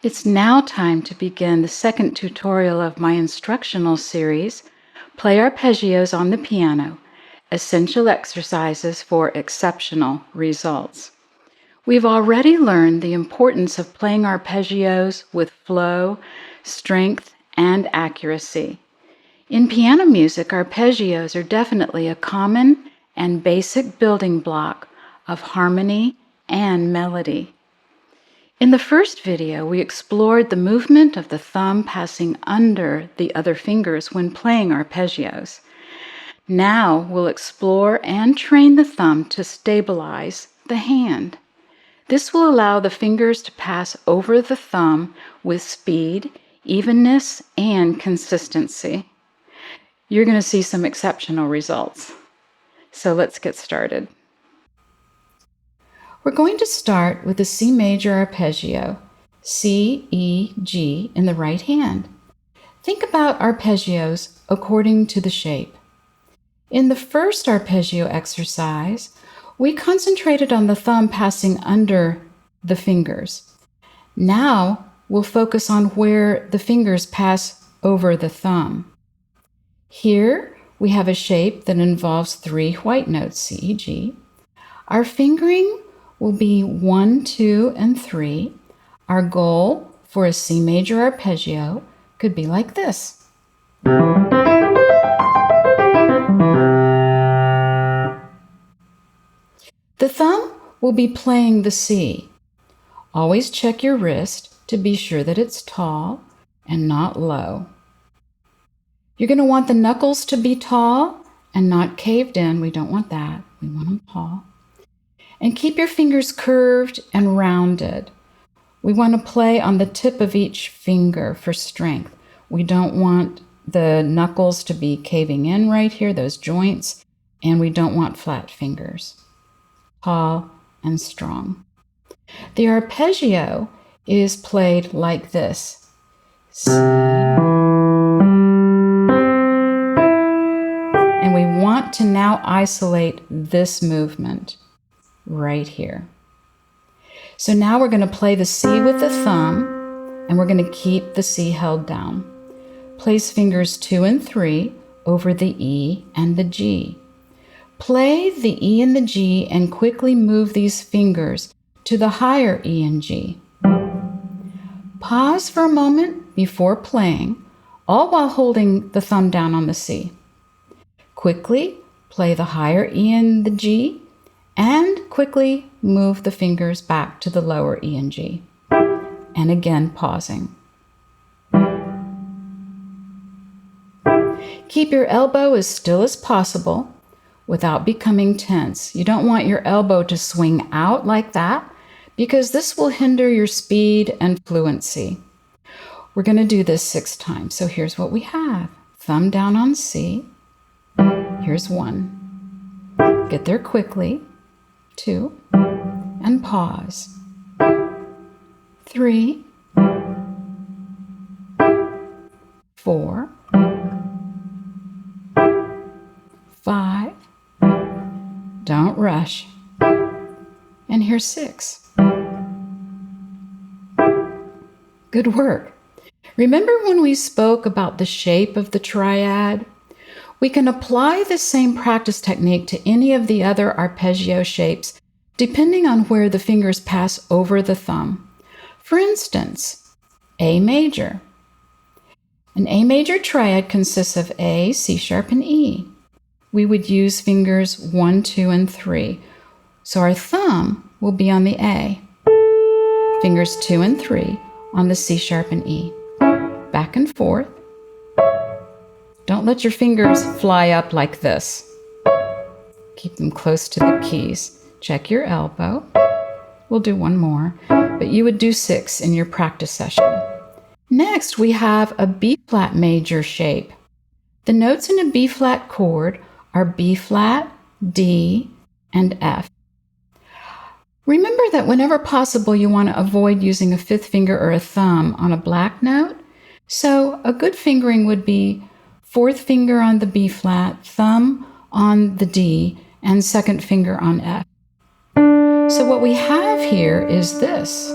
It's now time to begin the second tutorial of my instructional series, Play Arpeggios on the Piano, Essential Exercises for Exceptional Results. We've already learned the importance of playing arpeggios with flow, strength, and accuracy. In piano music, arpeggios are definitely a common and basic building block of harmony and melody. In the first video, we explored the movement of the thumb passing under the other fingers when playing arpeggios. Now we'll explore and train the thumb to stabilize the hand. This will allow the fingers to pass over the thumb with speed, evenness, and consistency. You're going to see some exceptional results. So let's get started. We're going to start with the C major arpeggio, C, E, G in the right hand. Think about arpeggios according to the shape. In the first arpeggio exercise, we concentrated on the thumb passing under the fingers. Now we'll focus on where the fingers pass over the thumb. Here we have a shape that involves 3 white notes, C, E, G. Our fingering will be 1, 2, and 3. Our goal for a C major arpeggio could be like this. The thumb will be playing the C. Always check your wrist to be sure that it's tall and not low. You're going to want the knuckles to be tall and not caved in. We don't want that. We want them tall. And keep your fingers curved and rounded. We want to play on the tip of each finger for strength. We don't want the knuckles to be caving in right here, those joints, and we don't want flat fingers. Tall and strong. The arpeggio is played like this. C. And we want to now isolate this movement right here. So now we're going to play the C with the thumb, and we're going to keep the C held down. Place fingers 2 and 3 over the E and the G. Play the E and the G and quickly move these fingers to the higher E and G. Pause for a moment before playing, all while holding the thumb down on the C. Quickly play the higher E and the G, and quickly move the fingers back to the lower E and G. And again, pausing. Keep your elbow as still as possible without becoming tense. You don't want your elbow to swing out like that because this will hinder your speed and fluency. We're going to do this 6 times. So here's what we have. Thumb down on C. Here's 1. Get there quickly. 2, and pause. 3, 4, 5, don't rush, and here's 6. Good work. Remember when we spoke about the shape of the triad? We can apply the same practice technique to any of the other arpeggio shapes depending on where the fingers pass over the thumb. For instance, A major. An A major triad consists of A, C sharp, and E. We would use fingers 1, 2, and 3. So our thumb will be on the A. Fingers 2 and 3 on the C sharp and E. Back and forth. Don't let your fingers fly up like this. Keep them close to the keys. Check your elbow. We'll do 1 more, but you would do 6 in your practice session. Next, we have a B-flat major shape. The notes in a B-flat chord are B-flat, D, and F. Remember that whenever possible, you want to avoid using a 5th finger or a thumb on a black note. So a good fingering would be 4th finger on the B flat, thumb on the D, and 2nd finger on F. So what we have here is this.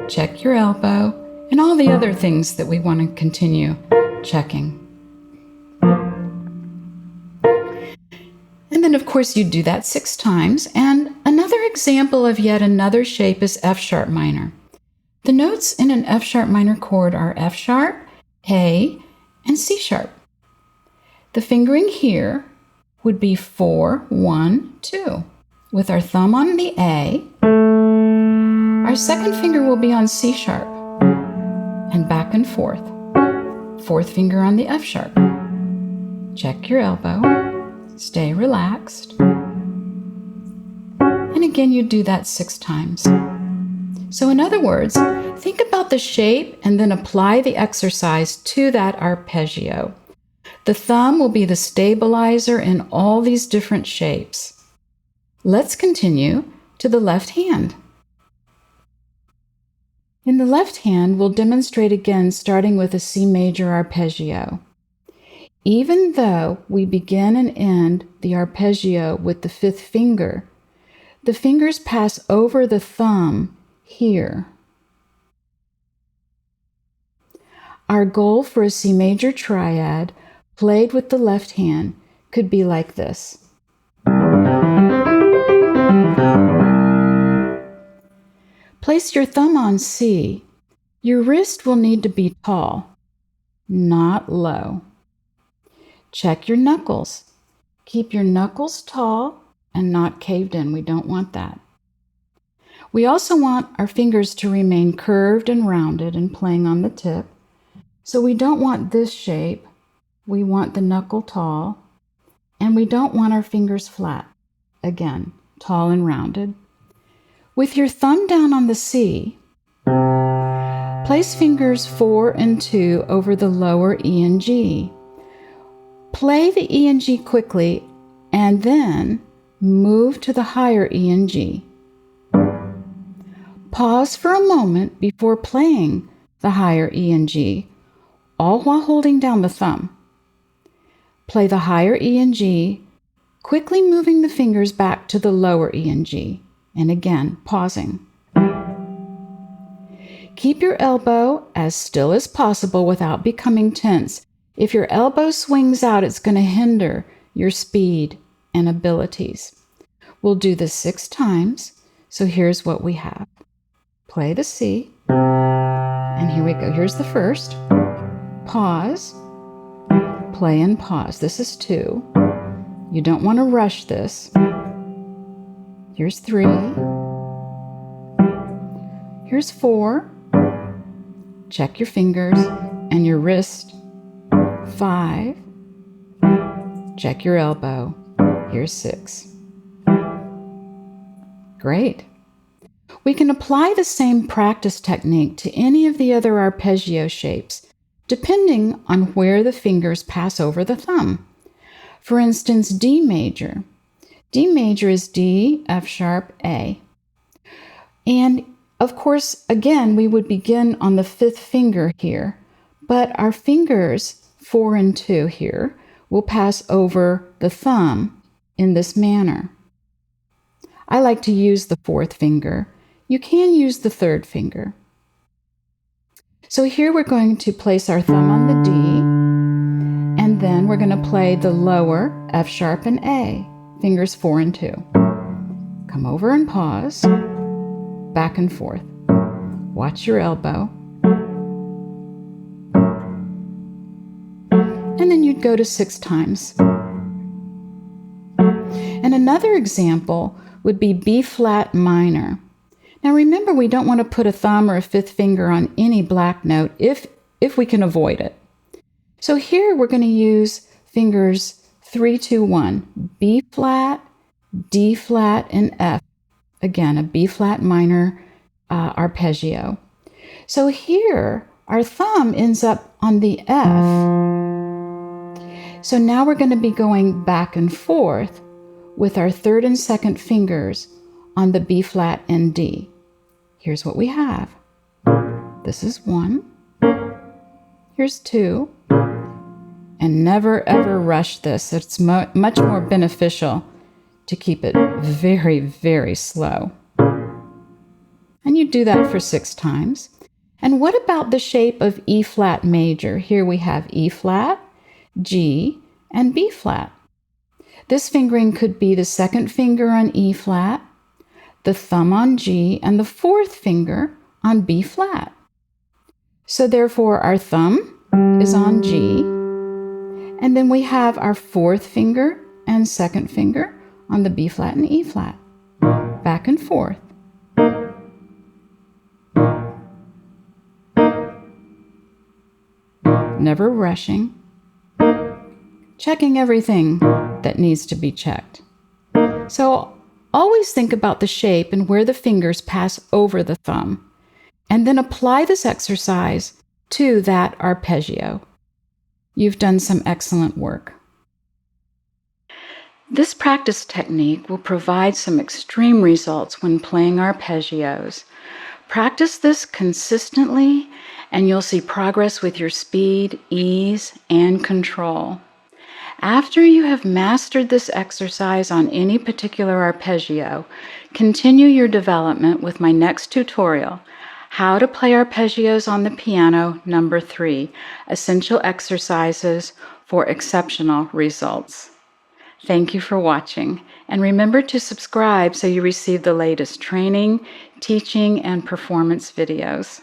check your elbow, and all the other things that we want to continue checking. And then, of course, you do that 6 times. And another example of yet another shape is F sharp minor. The notes in an F sharp minor chord are F sharp, A, and C sharp. The fingering here would be 4, 1, 2. With our thumb on the A, our second finger will be on C sharp, and back and forth. Fourth finger on the F sharp. Check your elbow, stay relaxed. And again, you do that 6 times. So in other words, think about the shape and then apply the exercise to that arpeggio. The thumb will be the stabilizer in all these different shapes. Let's continue to the left hand. In the left hand, we'll demonstrate again starting with a C major arpeggio. Even though we begin and end the arpeggio with the 5th finger, the fingers pass over the thumb here. Our goal for a C major triad played with the left hand could be like this. Place your thumb on C. Your wrist will need to be tall, not low. Check your knuckles. Keep your knuckles tall and not caved in. We don't want that. We also want our fingers to remain curved and rounded and playing on the tip. So we don't want this shape. We want the knuckle tall, and we don't want our fingers flat. Again, tall and rounded. With your thumb down on the C, place fingers 4 and 2 over the lower E and G. Play the E and G quickly, and then move to the higher E and G. Pause for a moment before playing the higher E and G, all while holding down the thumb. Play the higher E and G, quickly moving the fingers back to the lower E and G, and again, pausing. Keep your elbow as still as possible without becoming tense. If your elbow swings out, it's going to hinder your speed and abilities. We'll do this 6 times, so here's what we have. Play the C, and here we go. Here's the first. Pause, play and pause. This is 2. You don't want to rush this. Here's 3. Here's 4. Check your fingers and your wrist. 5. Check your elbow. Here's 6. Great. We can apply the same practice technique to any of the other arpeggio shapes, depending on where the fingers pass over the thumb. For instance, D major. D major is D, F sharp, A. And of course, again, we would begin on the 5th finger here, but our fingers 4 and 2 here will pass over the thumb in this manner. I like to use the 4th finger. You can use the 3rd finger. So here we're going to place our thumb on the D, and then we're going to play the lower F sharp and A, fingers 4 and 2. Come over and pause, back and forth. Watch your elbow. And then you'd go to 6 times. And another example would be B flat minor. Now remember, we don't want to put a thumb or a 5th finger on any black note if we can avoid it. So here we're going to use fingers 3, 2, 1, B flat, D flat, and F. Again, a B flat minor arpeggio. So here our thumb ends up on the F. So now we're going to be going back and forth with our 3rd and 2nd fingers on the B flat and D. Here's what we have. This is 1. Here's 2. And never ever rush this. It's much more beneficial to keep it very, very slow. And you do that for 6 times. And what about the shape of E flat major? Here we have E flat, G, and B flat. This fingering could be the second finger on E flat, the thumb on G, and the fourth finger on B flat. So therefore our thumb is on G, and then we have our fourth finger and second finger on the B flat and E flat, back and forth. Never rushing, checking everything that needs to be checked. So always think about the shape and where the fingers pass over the thumb, and then apply this exercise to that arpeggio. You've done some excellent work. This practice technique will provide some extreme results when playing arpeggios. Practice this consistently, and you'll see progress with your speed, ease, and control. After you have mastered this exercise on any particular arpeggio, continue your development with my next tutorial, How to Play Arpeggios on the Piano, number 3, Essential Exercises for Exceptional Results. Thank you for watching, and remember to subscribe so you receive the latest training, teaching, and performance videos.